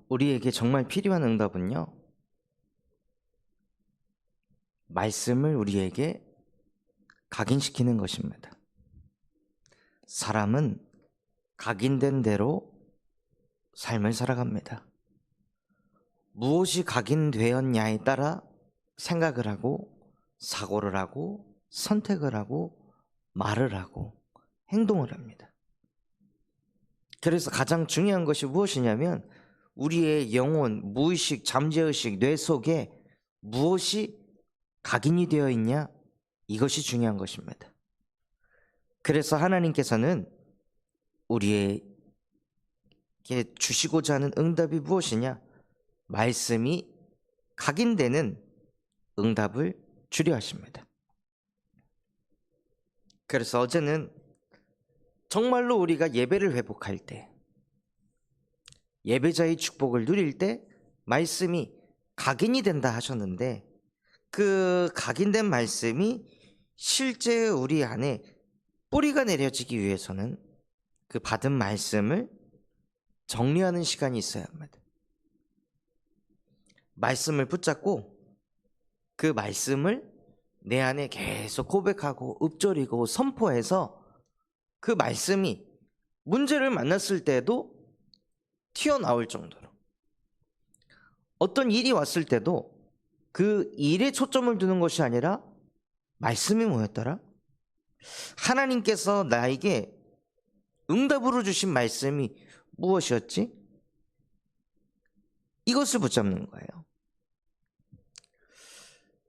우리에게 정말 필요한 응답은요, 말씀을 우리에게 각인시키는 것입니다. 사람은 각인된 대로 삶을 살아갑니다. 무엇이 각인되었냐에 따라 생각을 하고, 사고를 하고, 선택을 하고, 말을 하고, 행동을 합니다. 그래서 가장 중요한 것이 무엇이냐면, 우리의 영혼, 무의식, 잠재의식, 뇌 속에 무엇이 각인이 되어 있냐, 이것이 중요한 것입니다. 그래서 하나님께서는 우리에게 주시고자 하는 응답이 무엇이냐, 말씀이 각인되는 응답을 주려 하십니다. 그래서 어제는 정말로 우리가 예배를 회복할 때, 예배자의 축복을 누릴 때 말씀이 각인이 된다 하셨는데, 그 각인된 말씀이 실제 우리 안에 뿌리가 내려지기 위해서는 그 받은 말씀을 정리하는 시간이 있어야 합니다. 말씀을 붙잡고 그 말씀을 내 안에 계속 고백하고 읊조리고 선포해서 그 말씀이 문제를 만났을 때도 튀어나올 정도로, 어떤 일이 왔을 때도 그 일에 초점을 두는 것이 아니라 말씀이 뭐였더라? 하나님께서 나에게 응답으로 주신 말씀이 무엇이었지? 이것을 붙잡는 거예요.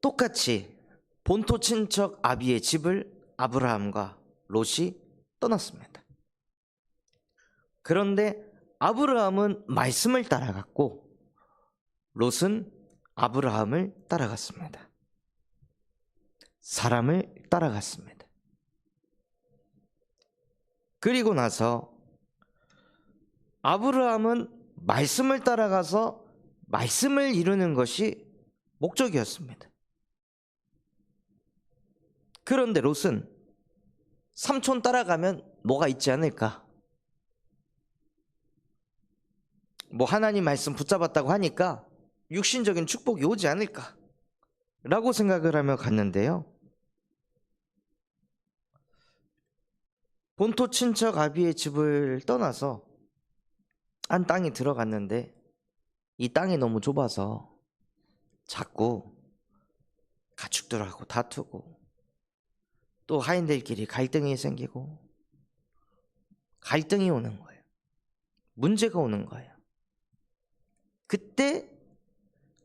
똑같이 본토 친척 아비의 집을 아브라함과 롯이 떠났습니다. 그런데 아브라함은 말씀을 따라갔고 롯은 아브라함을 따라갔습니다. 사람을 따라갔습니다. 그리고 나서 아브라함은 말씀을 따라가서 말씀을 이루는 것이 목적이었습니다. 그런데 롯은 삼촌 따라가면 뭐가 있지 않을까? 뭐 하나님 말씀 붙잡았다고 하니까 육신적인 축복이 오지 않을까? 라고 생각을 하며 갔는데요. 본토 친척 아비의 집을 떠나서 한 땅에 들어갔는데 이 땅이 너무 좁아서 자꾸 가축들하고 다투고 또 하인들끼리 갈등이 생기고 갈등이 오는 거예요. 문제가 오는 거예요. 그때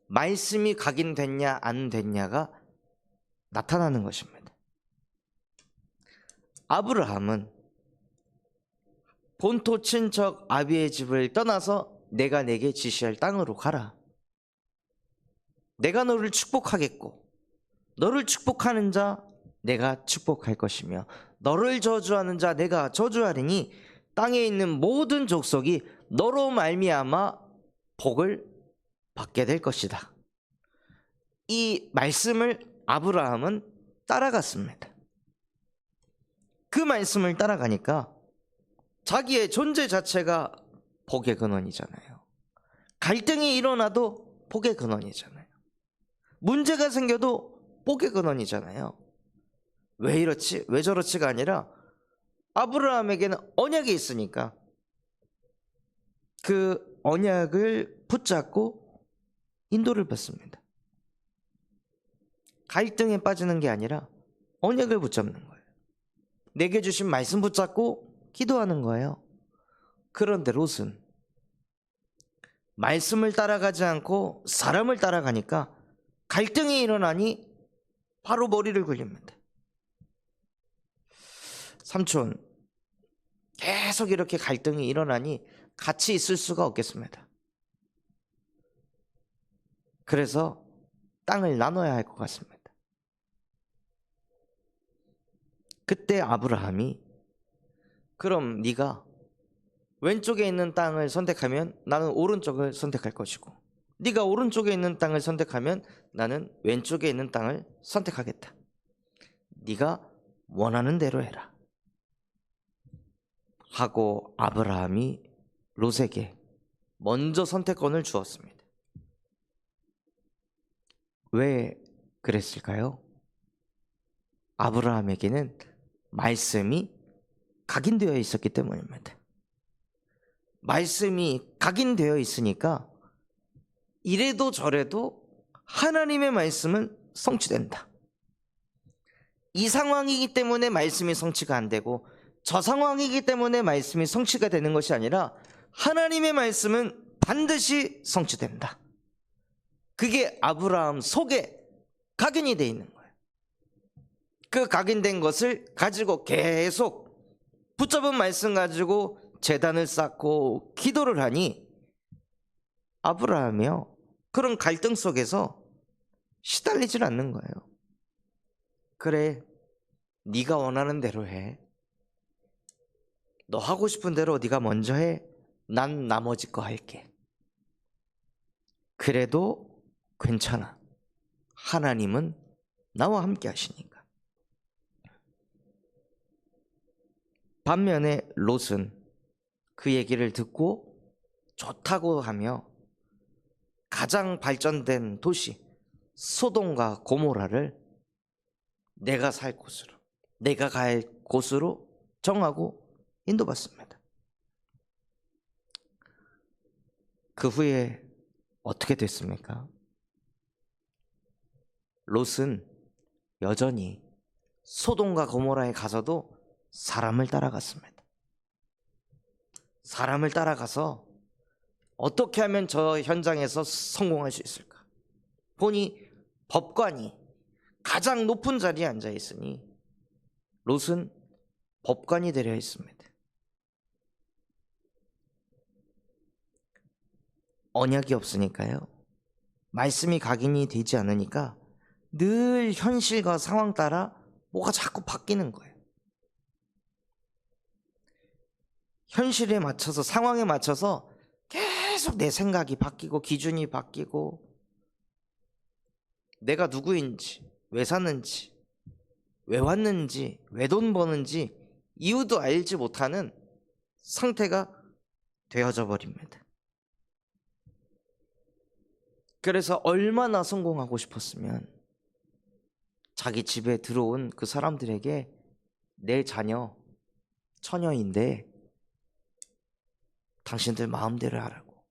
말씀이 각인됐냐 안 됐냐가 나타나는 것입니다. 아브라함은 본토 친척 아비의 집을 떠나서 내가 내게 지시할 땅으로 가라. 내가 너를 축복하겠고 너를 축복하는 자 내가 축복할 것이며 너를 저주하는 자 내가 저주하리니 땅에 있는 모든 족속이 너로 말미암아 복을 받게 될 것이다. 이 말씀을 아브라함은 따라갔습니다. 그 말씀을 따라가니까 자기의 존재 자체가 복의 근원이잖아요. 갈등이 일어나도 복의 근원이잖아요. 문제가 생겨도 복의 근원이잖아요. 왜 이렇지? 왜 저렇지가 아니라 아브라함에게는 언약이 있으니까 그 언약을 붙잡고 인도를 받습니다. 갈등에 빠지는 게 아니라 언약을 붙잡는 거예요. 내게 주신 말씀 붙잡고 기도하는 거예요. 그런데 롯은 말씀을 따라가지 않고 사람을 따라가니까 갈등이 일어나니 바로 머리를 굴립니다. 삼촌, 계속 이렇게 갈등이 일어나니 같이 있을 수가 없겠습니다. 그래서 땅을 나눠야 할 것 같습니다. 그때 아브라함이 그럼 네가 왼쪽에 있는 땅을 선택하면 나는 오른쪽을 선택할 것이고 네가 오른쪽에 있는 땅을 선택하면 나는 왼쪽에 있는 땅을 선택하겠다. 네가 원하는 대로 해라 하고 아브라함이 롯에게 먼저 선택권을 주었습니다. 왜 그랬을까요? 아브라함에게는 말씀이 각인되어 있었기 때문입니다. 말씀이 각인되어 있으니까 이래도 저래도 하나님의 말씀은 성취된다. 이 상황이기 때문에 말씀이 성취가 안 되고 저 상황이기 때문에 말씀이 성취가 되는 것이 아니라 하나님의 말씀은 반드시 성취된다. 그게 아브라함 속에 각인이 되어 있는 거예요. 그 각인된 것을 가지고 계속 붙잡은 말씀 가지고 제단을 쌓고 기도를 하니 아브라함이요, 그런 갈등 속에서 시달리질 않는 거예요. 그래, 네가 원하는 대로 해. 너 하고 싶은 대로 네가 먼저 해. 난 나머지 거 할게. 그래도 괜찮아. 하나님은 나와 함께 하시니까. 반면에 롯은 그 얘기를 듣고 좋다고 하며 가장 발전된 도시 소돔과 고모라를 내가 살 곳으로, 내가 갈 곳으로 정하고 인도받습니다. 그 후에 어떻게 됐습니까? 롯은 여전히 소돔과 고모라에 가서도 사람을 따라갔습니다. 사람을 따라가서 어떻게 하면 저 현장에서 성공할 수 있을까? 보니 법관이 가장 높은 자리에 앉아 있으니 롯은 법관이 되려 했습니다. 언약이 없으니까요, 말씀이 각인이 되지 않으니까 늘 현실과 상황 따라 뭐가 자꾸 바뀌는 거예요. 현실에 맞춰서, 상황에 맞춰서 계속 내 생각이 바뀌고 기준이 바뀌고 내가 누구인지, 왜 사는지, 왜 왔는지, 왜 돈 버는지 이유도 알지 못하는 상태가 되어져 버립니다. 그래서 얼마나 성공하고 싶었으면 자기 집에 들어온 그 사람들에게 내 자녀 처녀인데 당신들 마음대로 하라고,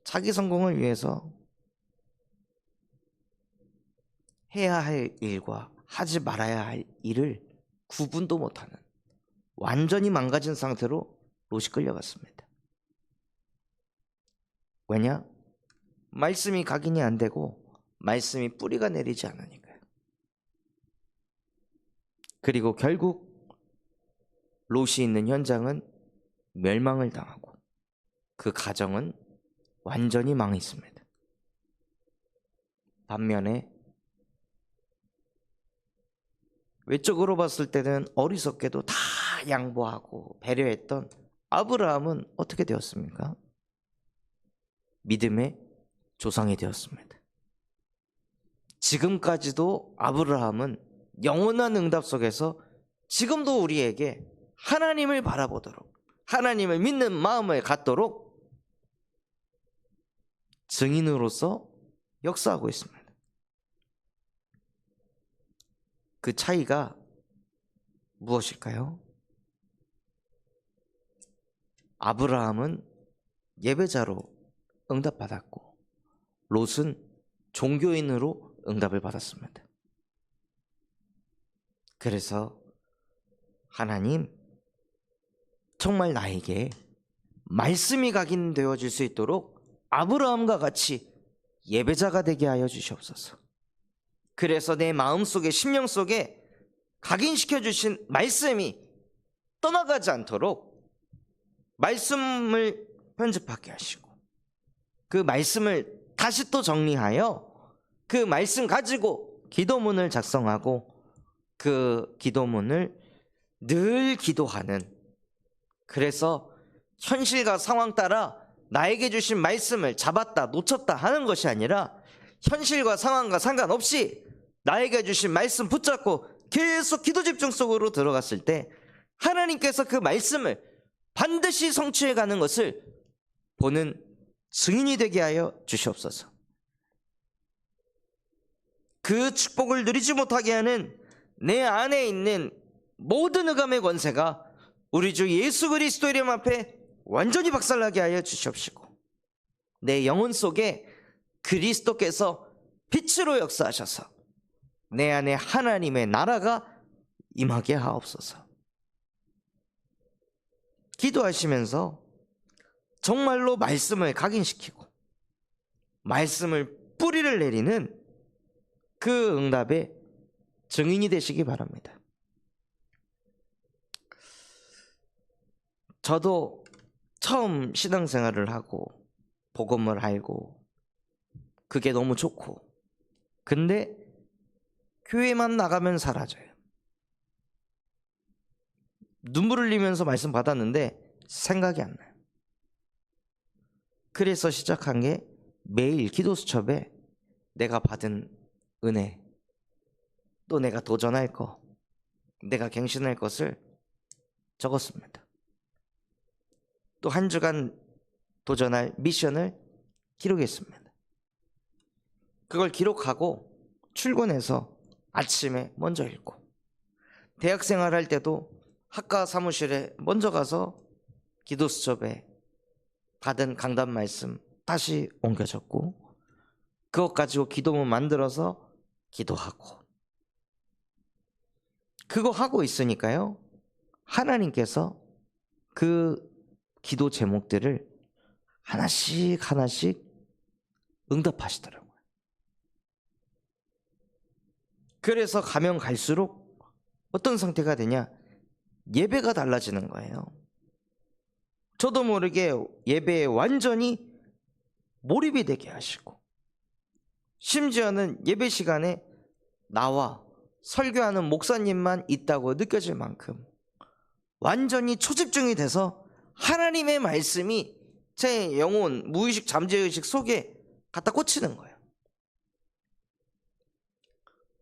자기 성공을 위해서 해야 할 일과 하지 말아야 할 일을 구분도 못하는 완전히 망가진 상태로 롯이 끌려갔습니다. 왜냐? 말씀이 각인이 안 되고 말씀이 뿌리가 내리지 않으니까요. 그리고 결국 롯이 있는 현장은 멸망을 당하고 그 가정은 완전히 망했습니다. 반면에 외적으로 봤을 때는 어리석게도 다 양보하고 배려했던 아브라함은 어떻게 되었습니까? 믿음의 조상이 되었습니다. 지금까지도 아브라함은 영원한 응답 속에서 지금도 우리에게 하나님을 바라보도록, 하나님을 믿는 마음을 갖도록 증인으로서 역사하고 있습니다. 그 차이가 무엇일까요? 아브라함은 예배자로 응답받았고 롯은 종교인으로 응답을 받았습니다. 그래서 하나님, 정말 나에게 말씀이 각인되어질 수 있도록 아브라함과 같이 예배자가 되게 하여 주시옵소서. 그래서 내 마음속에, 심령 속에 각인시켜 주신 말씀이 떠나가지 않도록 말씀을 편집하게 하시고 그 말씀을 다시 또 정리하여 그 말씀 가지고 기도문을 작성하고 그 기도문을 늘 기도하는, 그래서 현실과 상황 따라 나에게 주신 말씀을 잡았다 놓쳤다 하는 것이 아니라 현실과 상황과 상관없이 나에게 주신 말씀 붙잡고 계속 기도 집중 속으로 들어갔을 때 하나님께서 그 말씀을 반드시 성취해 가는 것을 보는 증인이 되게 하여 주시옵소서. 그 축복을 누리지 못하게 하는 내 안에 있는 모든 흑암의 권세가 우리 주 예수 그리스도 이름 앞에 완전히 박살나게 하여 주시옵시고, 내 영혼 속에 그리스도께서 빛으로 역사하셔서 내 안에 하나님의 나라가 임하게 하옵소서. 기도하시면서 정말로 말씀을 각인시키고 말씀을 뿌리를 내리는 그 응답의 증인이 되시기 바랍니다. 저도 처음 신앙생활을 하고 복음을 알고 그게 너무 좋고, 근데 교회만 나가면 사라져요. 눈물 흘리면서 말씀 받았는데 생각이 안 나요. 그래서 시작한 게 매일 기도 수첩에 내가 받은 은혜, 또 내가 도전할 거, 내가 갱신할 것을 적었습니다. 또 한 주간 도전할 미션을 기록했습니다. 그걸 기록하고 출근해서 아침에 먼저 읽고, 대학생활 할 때도 학과 사무실에 먼저 가서 기도 수첩에 받은 강단 말씀 다시 옮겨 적고, 그것 가지고 기도문 만들어서 기도하고, 그거 하고 있으니까요, 하나님께서 그 기도 제목들을 하나씩 하나씩 응답하시더라고요. 그래서 가면 갈수록 어떤 상태가 되냐, 예배가 달라지는 거예요. 저도 모르게 예배에 완전히 몰입이 되게 하시고, 심지어는 예배 시간에 나와 설교하는 목사님만 있다고 느껴질 만큼 완전히 초집중이 돼서 하나님의 말씀이 제 영혼, 무의식, 잠재의식 속에 갖다 꽂히는 거예요.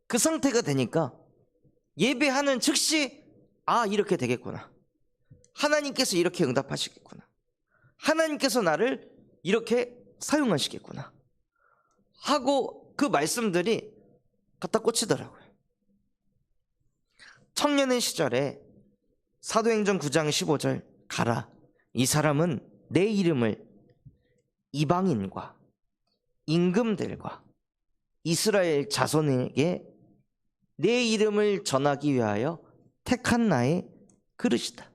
그 상태가 되니까 예배하는 즉시 이렇게 되겠구나, 하나님께서 이렇게 응답하시겠구나, 하나님께서 나를 이렇게 사용하시겠구나 하고 그 말씀들이 갖다 꽂히더라고요. 청년의 시절에 사도행전 9장 15절, 가라, 이 사람은 내 이름을 이방인과 임금들과 이스라엘 자손에게 내 이름을 전하기 위하여 택한 나의 그릇이다.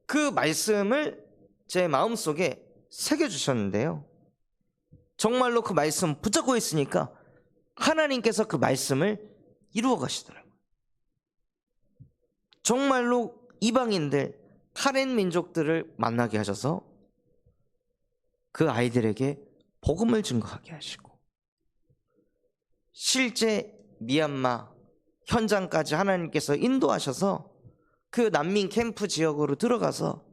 그 말씀을 제 마음속에 새겨주셨는데요, 정말로 그 말씀 붙잡고 있으니까 하나님께서 그 말씀을 이루어 가시더라고요. 정말로 이방인들, 카렌 민족들을 만나게 하셔서 그 아이들에게 복음을 증거하게 하시고, 실제 미얀마 현장까지 하나님께서 인도하셔서 그 난민 캠프 지역으로 들어가서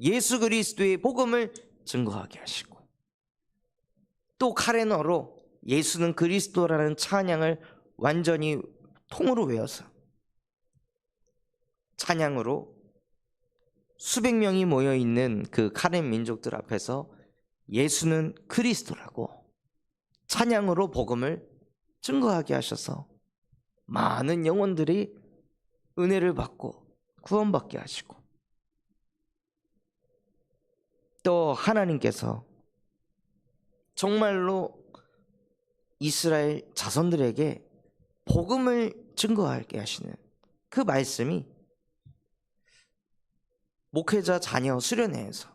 예수 그리스도의 복음을 증거하게 하시고, 또 카레너로 예수는 그리스도라는 찬양을 완전히 통으로 외워서 찬양으로 수백 명이 모여있는 그 카렌 민족들 앞에서 예수는 그리스도라고 찬양으로 복음을 증거하게 하셔서 많은 영혼들이 은혜를 받고 구원받게 하시고, 또 하나님께서 정말로 이스라엘 자손들에게 복음을 증거하게 하시는 그 말씀이 목회자 자녀 수련회에서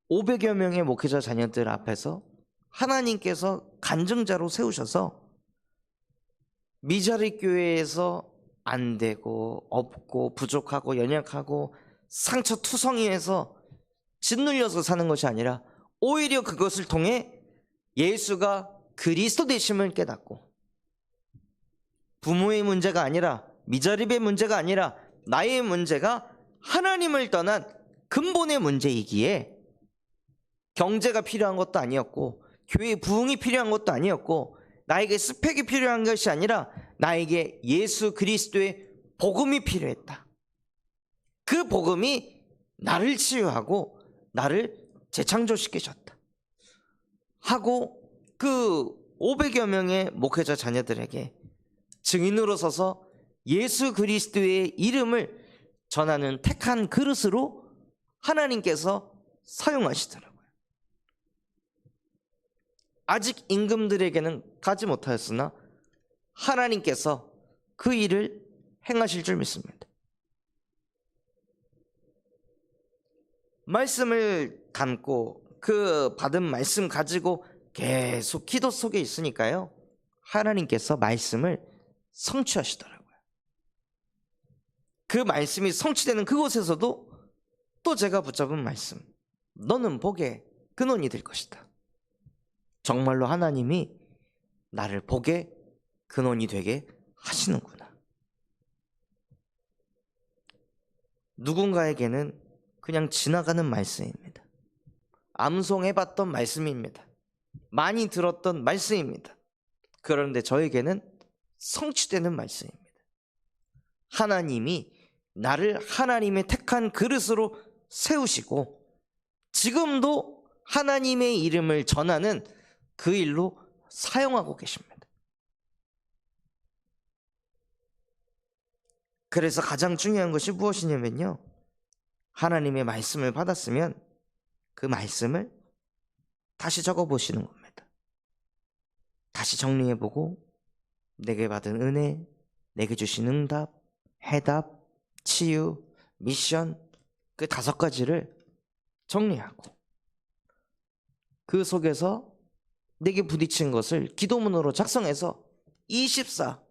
500여 명의 목회자 자녀들 앞에서 하나님께서 간증자로 세우셔서 미자리 교회에서 안 되고 없고 부족하고 연약하고 상처투성이해서 짓눌려서 사는 것이 아니라 오히려 그것을 통해 예수가 그리스도 되심을 깨닫고, 부모의 문제가 아니라, 미자립의 문제가 아니라 나의 문제가 하나님을 떠난 근본의 문제이기에 경제가 필요한 것도 아니었고, 교회의 부흥이 필요한 것도 아니었고, 나에게 스펙이 필요한 것이 아니라 나에게 예수 그리스도의 복음이 필요했다. 그 복음이 나를 치유하고 나를 재창조시키셨다 하고 그 500여 명의 목회자 자녀들에게 증인으로 서서 예수 그리스도의 이름을 전하는 택한 그릇으로 하나님께서 사용하시더라고요. 아직 임금들에게는 가지 못하였으나 하나님께서 그 일을 행하실 줄 믿습니다. 말씀을 담고 그 받은 말씀 가지고 계속 기도 속에 있으니까요, 하나님께서 말씀을 성취하시더라고요. 그 말씀이 성취되는 그곳에서도 또 제가 붙잡은 말씀, 너는 복의 근원이 될 것이다. 정말로 하나님이 나를 복의 근원이 되게 하시는구나. 누군가에게는 그냥 지나가는 말씀입니다. 암송해봤던 말씀입니다. 많이 들었던 말씀입니다. 그런데 저에게는 성취되는 말씀입니다. 하나님이 나를 하나님의 택한 그릇으로 세우시고 지금도 하나님의 이름을 전하는 그 일로 사용하고 계십니다. 그래서 가장 중요한 것이 무엇이냐면요, 하나님의 말씀을 받았으면 그 말씀을 다시 적어보시는 겁니다. 다시 정리해보고 내게 받은 은혜, 내게 주신 응답, 해답, 치유, 미션, 그 5가지를 정리하고 그 속에서 내게 부딪힌 것을 기도문으로 작성해서 24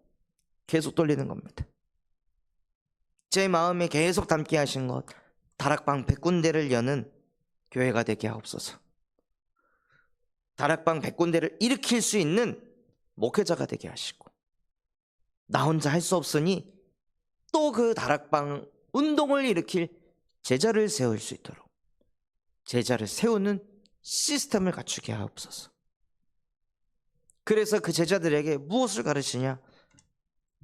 계속 돌리는 겁니다. 제 마음에 계속 담게 하신 것, 다락방 100군데를 여는 교회가 되게 하옵소서. 다락방 100군데를 일으킬 수 있는 목회자가 되게 하시고, 나 혼자 할 수 없으니 또 그 다락방 운동을 일으킬 제자를 세울 수 있도록 제자를 세우는 시스템을 갖추게 하옵소서. 그래서 그 제자들에게 무엇을 가르치냐?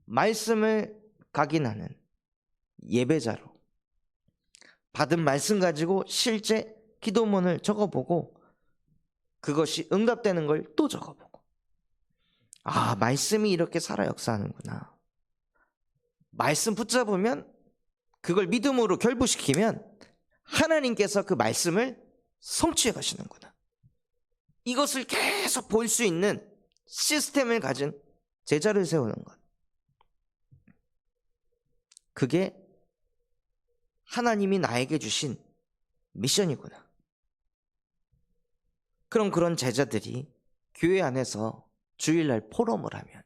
말씀을 각인하는 예배자로 받은 말씀 가지고 실제 기도문을 적어보고 그것이 응답되는 걸 또 적어보고, 아, 말씀이 이렇게 살아 역사하는구나. 말씀 붙잡으면 그걸 믿음으로 결부시키면 하나님께서 그 말씀을 성취해 가시는구나. 이것을 계속 볼 수 있는 시스템을 가진 제자를 세우는 것, 그게 하나님이 나에게 주신 미션이구나. 그럼 그런 제자들이 교회 안에서 주일날 포럼을 하면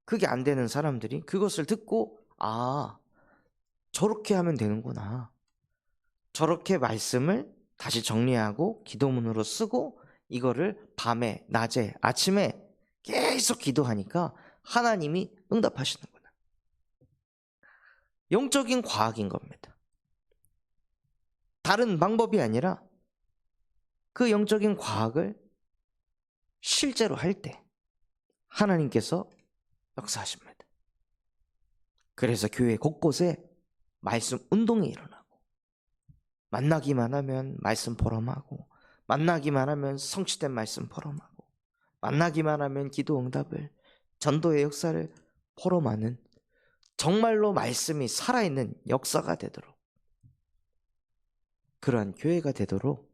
그게 안 되는 사람들이 그것을 듣고, 아, 저렇게 하면 되는구나. 저렇게 말씀을 다시 정리하고 기도문으로 쓰고 이거를 밤에, 낮에, 아침에 계속 기도하니까 하나님이 응답하시는구나. 영적인 과학인 겁니다. 다른 방법이 아니라 그 영적인 과학을 실제로 할 때 하나님께서 역사하십니다. 그래서 교회 곳곳에 말씀 운동이 일어나고, 만나기만 하면 말씀 포럼하고, 만나기만 하면 성취된 말씀 포럼하고, 만나기만 하면 기도 응답을, 전도의 역사를 포럼하는, 정말로 말씀이 살아있는 역사가 되도록, 그러한 교회가 되도록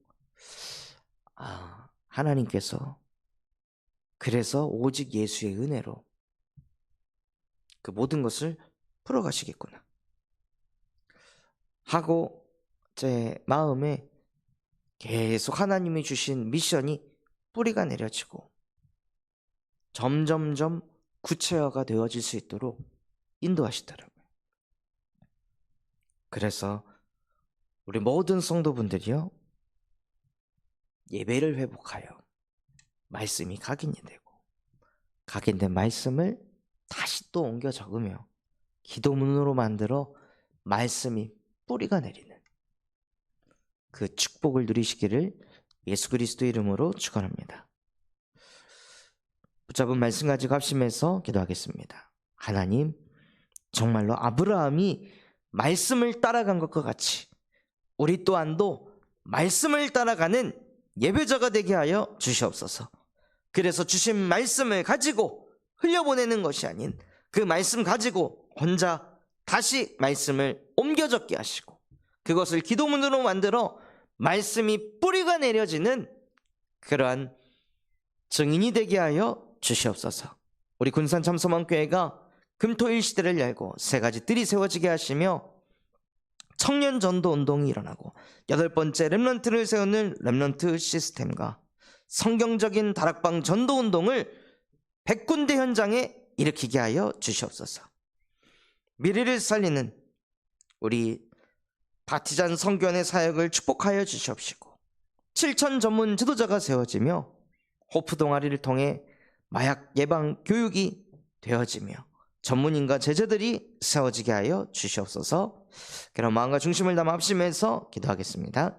하나님께서 그래서 오직 예수의 은혜로 그 모든 것을 풀어가시겠구나 하고 제 마음에 계속 하나님이 주신 미션이 뿌리가 내려지고 점점점 구체화가 되어질 수 있도록 인도하시더라고요. 그래서 우리 모든 성도분들이요, 예배를 회복하여 말씀이 각인이 되고 각인된 말씀을 다시 또 옮겨 적으며 기도문으로 만들어 말씀이 뿌리가 내리는 그 축복을 누리시기를 예수 그리스도 이름으로 축원합니다. 붙잡은 말씀 가지고 합심해서 기도하겠습니다. 하나님, 정말로 아브라함이 말씀을 따라간 것과 같이 우리 또한도 말씀을 따라가는 예배자가 되게 하여 주시옵소서. 그래서 주신 말씀을 가지고 흘려보내는 것이 아닌 그 말씀 가지고 혼자 다시 말씀을 옮겨 적게 하시고 그것을 기도문으로 만들어 말씀이 뿌리가 내려지는 그러한 증인이 되게 하여 주시옵소서. 우리 군산 참소망교회가 금토일 시대를 열고 세 가지 뜰이 세워지게 하시며 청년 전도 운동이 일어나고 8번째 렘넌트를 세우는 렘넌트 시스템과 성경적인 다락방 전도 운동을 100군데 현장에 일으키게 하여 주시옵소서. 미래를 살리는 우리 바티잔 성교원의 사역을 축복하여 주시옵시고 7천 전문 지도자가 세워지며 호프 동아리를 통해 마약 예방 교육이 되어지며 전문인과 제자들이 세워지게 하여 주시옵소서. 그럼 마음과 중심을 담아 합심해서 기도하겠습니다.